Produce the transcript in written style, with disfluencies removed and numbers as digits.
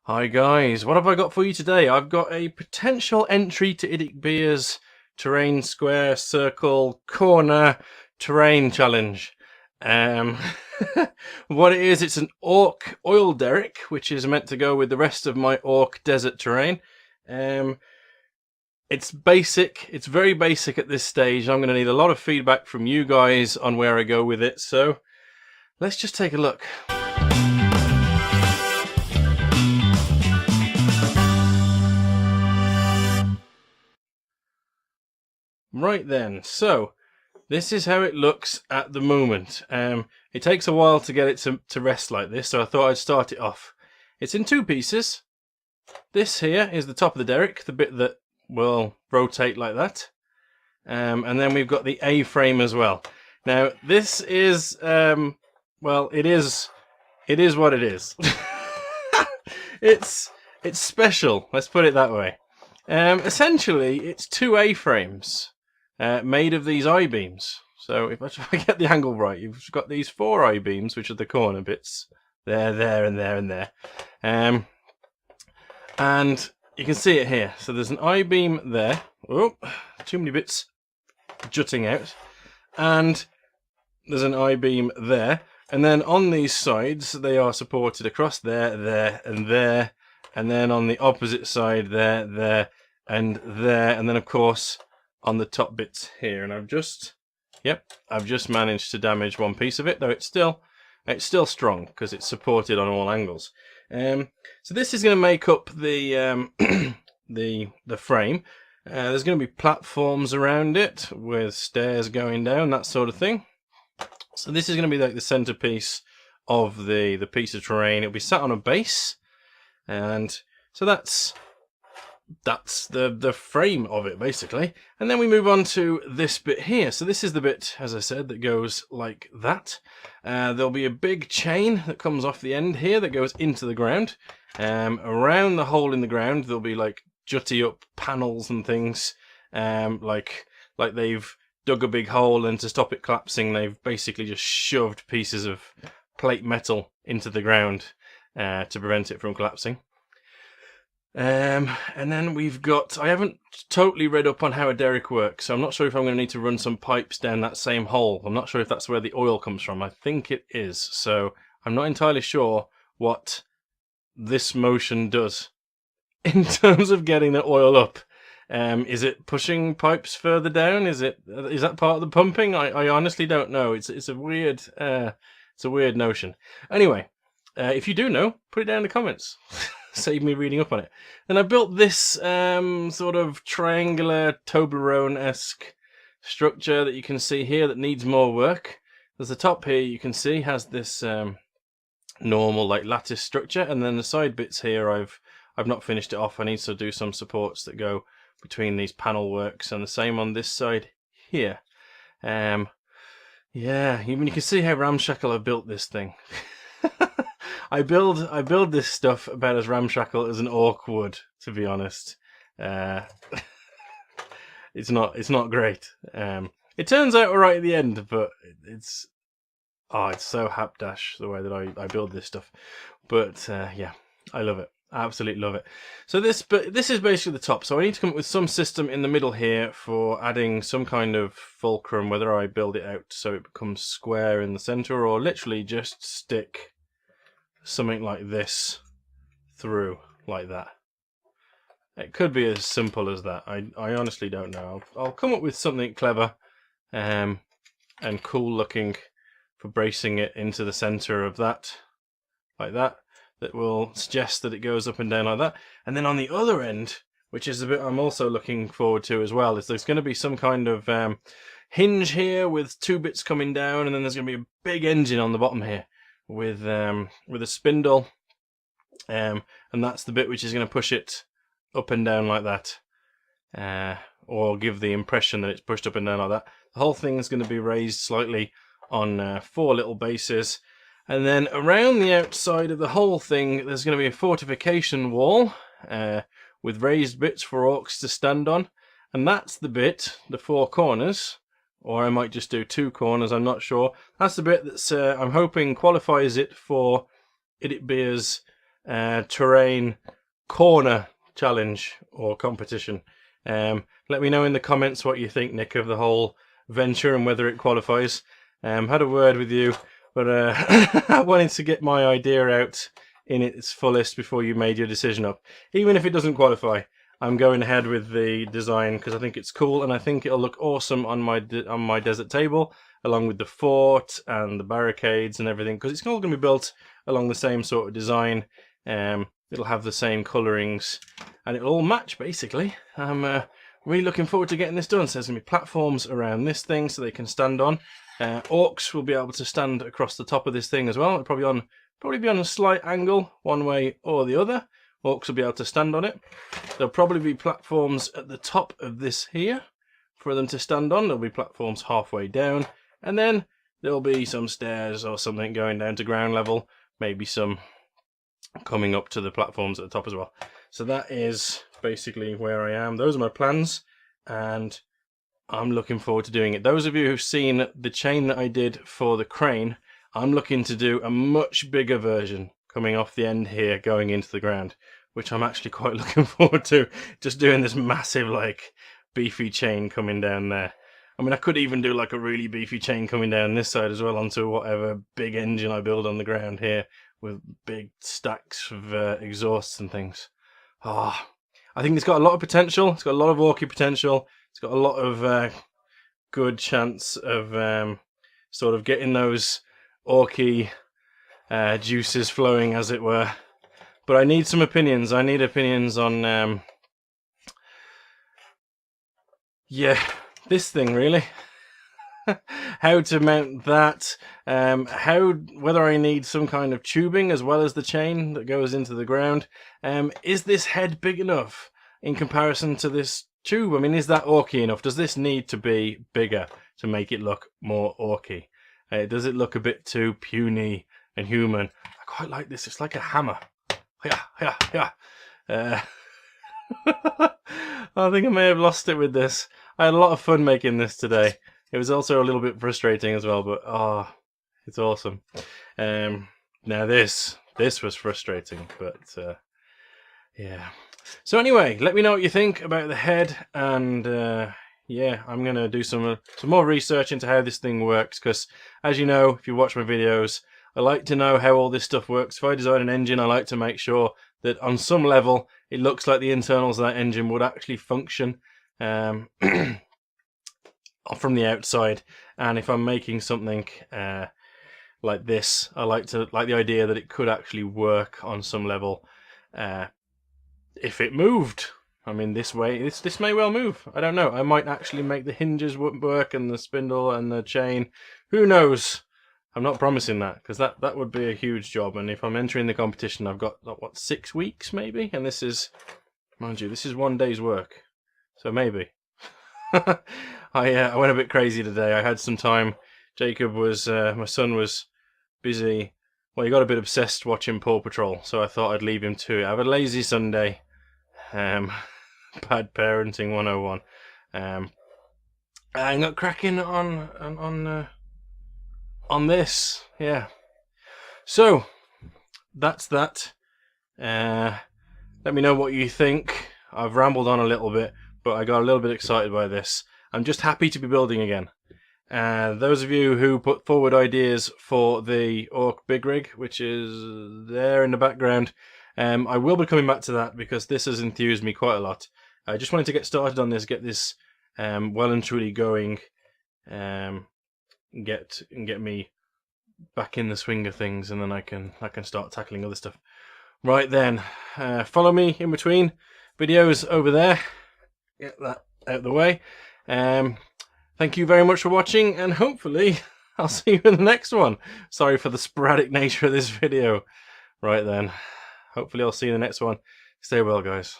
Hi guys, what have I got for you today? I've got a potential entry to IDICBeer's terrain square circle corner terrain challenge. Um, what it is, it's an Ork Oil Derrick, which is meant to go with the rest of my Ork desert terrain. It's basic, it's very basic at this stage. I'm going to need a lot of feedback from you guys on where I go with it, so let's just take a look. Right then, so this is how it looks at the moment. It takes a while to get it to rest like this, so I thought I'd start it off. It's in two pieces. This here is the top of the derrick, the bit that will rotate like that. And then we've got the A-frame as well. Now, this is, well, it is what it is. It's special, let's put it that way. Essentially, it's two A-frames. Made of these I-beams. So if I get the angle right, you've got these four I-beams, which are the corner bits. There, and there, and there. And you can see it here. So there's an I-beam there. Oh, too many bits jutting out. And there's an I-beam there. And then on these sides, they are supported across there, and there. And then on the opposite side, there, and there. And then, of course, on the top bits here, and I've just managed to damage one piece of it, though it's still strong because it's supported on all angles. So this is going to make up the the frame. There's going to be platforms around it with stairs going down, that sort of thing. So this is going to be like the centerpiece of the piece of terrain. It'll be sat on a base, and so that's the frame of it, basically. And then we move on to this bit here. So this is the bit, as I said, that goes like that. There'll be a big chain that comes off the end here that goes into the ground. Around the hole in the ground, there'll be like jutty up panels and things, like they've dug a big hole, and to stop it collapsing, they've basically just shoved pieces of plate metal into the ground to prevent it from collapsing. And then we've got, I haven't totally read up on how a derrick works, so I'm not sure if I'm going to need to run some pipes down that same hole. I'm not sure if that's where the oil comes from. I think it is, so I'm not entirely sure what this motion does in terms of getting the oil up. Is it pushing pipes further down? Is that part of the pumping? I honestly don't know. It's a weird notion. Anyway, if you do know, put it down in the comments. Save me reading up on it. And I built this sort of triangular Toblerone-esque structure that you can see here that needs more work. There's the top here, you can see, has this normal like lattice structure, and then the side bits here I've not finished it off. I need to do some supports that go between these panel works, and the same on this side here. Yeah, even you can see how ramshackle I built this thing. I build this stuff about as ramshackle as an orc would, to be honest. It's not great. It turns out alright at the end, but it's so hapdash the way that I build this stuff. But yeah, I love it. I absolutely love it. So this is basically the top. So I need to come up with some system in the middle here for adding some kind of fulcrum, whether I build it out so it becomes square in the center, or literally just stick something like this through like that. It could be as simple as that. I honestly don't know. I'll come up with something clever and cool looking for bracing it into the center of that, like that will suggest that it goes up and down like that. And then on the other end, which is the bit I'm also looking forward to as well, is there's going to be some kind of hinge here with two bits coming down, and then there's going to be a big engine on the bottom here with a spindle, and that's the bit which is going to push it up and down like that, or give the impression that it's pushed up and down like that. The whole thing is going to be raised slightly on four little bases, and then around the outside of the whole thing there's going to be a fortification wall with raised bits for orcs to stand on, and that's the bit, the four corners. Or I might just do two corners, I'm not sure. That's the bit that's, I'm hoping, qualifies it for IDICBeer's terrain corner challenge or competition. Let me know in the comments what you think, Nick, of the whole venture and whether it qualifies. Had a word with you, but I wanted to get my idea out in its fullest before you made your decision up. Even if it doesn't qualify, I'm going ahead with the design because I think it's cool and I think it'll look awesome on my desert table, along with the fort and the barricades and everything, because it's all going to be built along the same sort of design. It'll have the same colorings and it'll all match basically. I'm really looking forward to getting this done. So there's going to be platforms around this thing so they can stand on. Orcs will be able to stand across the top of this thing as well. It'll probably be on a slight angle one way or the other. Orcs will be able to stand on it. There'll probably be platforms at the top of this here for them to stand on. There'll be platforms halfway down, and then there'll be some stairs or something going down to ground level, maybe some coming up to the platforms at the top as well. So that is basically where I am. Those are my plans, and I'm looking forward to doing it. Those of you who've seen the chain that I did for the crane, I'm looking to do a much bigger version coming off the end here going into the ground, which I'm actually quite looking forward to. Just doing this massive, like, beefy chain coming down there. I mean, I could even do like a really beefy chain coming down this side as well onto whatever big engine I build on the ground here with big stacks of exhausts and things. I think it's got a lot of potential. It's got a lot of orky potential. It's got a lot of good chance of sort of getting those orky juices flowing, as it were. But I need some opinions. I need opinions on yeah, this thing really. How to mount that, whether I need some kind of tubing as well as the chain that goes into the ground. Is this head big enough in comparison to this tube? I mean, is that orky enough? Does this need to be bigger to make it look more orky? Does it look a bit too puny and human? I quite like this. It's like a hammer. Yeah. I think I may have lost it with this. I had a lot of fun making this today. It was also a little bit frustrating as well, but it's awesome. Now this was frustrating, but yeah. So anyway, let me know what you think about the head, and yeah, I'm gonna do some more research into how this thing works, because as you know, if you watch my videos, I like to know how all this stuff works. If I design an engine, I like to make sure that on some level it looks like the internals of that engine would actually function from the outside. And if I'm making something like this, I like the idea that it could actually work on some level if it moved. I mean, this way, this may well move. I don't know. I might actually make the hinges work and the spindle and the chain. Who knows? I'm not promising that, because that would be a huge job. And if I'm entering the competition, I've got, what, 6 weeks maybe? And this is, mind you, this is 1 day's work. So maybe. I went a bit crazy today. I had some time. Jacob was, my son was busy. Well, he got a bit obsessed watching Paw Patrol, so I thought I'd leave him to it. I have a lazy Sunday. Bad parenting 101. I got cracking on this. Yeah. So that's that. Let me know what you think. I've rambled on a little bit, but I got a little bit excited by this. I'm just happy to be building again. Those of you who put forward ideas for the Ork Big Rig, which is there in the background, I will be coming back to that because this has enthused me quite a lot. I just wanted to get started on this, get this well and truly going, get me back in the swing of things, and then I can start tackling other stuff. Right then, follow me in between videos over there. Get that out of the way. Thank you very much for watching, and hopefully I'll see you in the next one. Sorry for the sporadic nature of this video. Right then, hopefully I'll see you in the next one. Stay well, guys.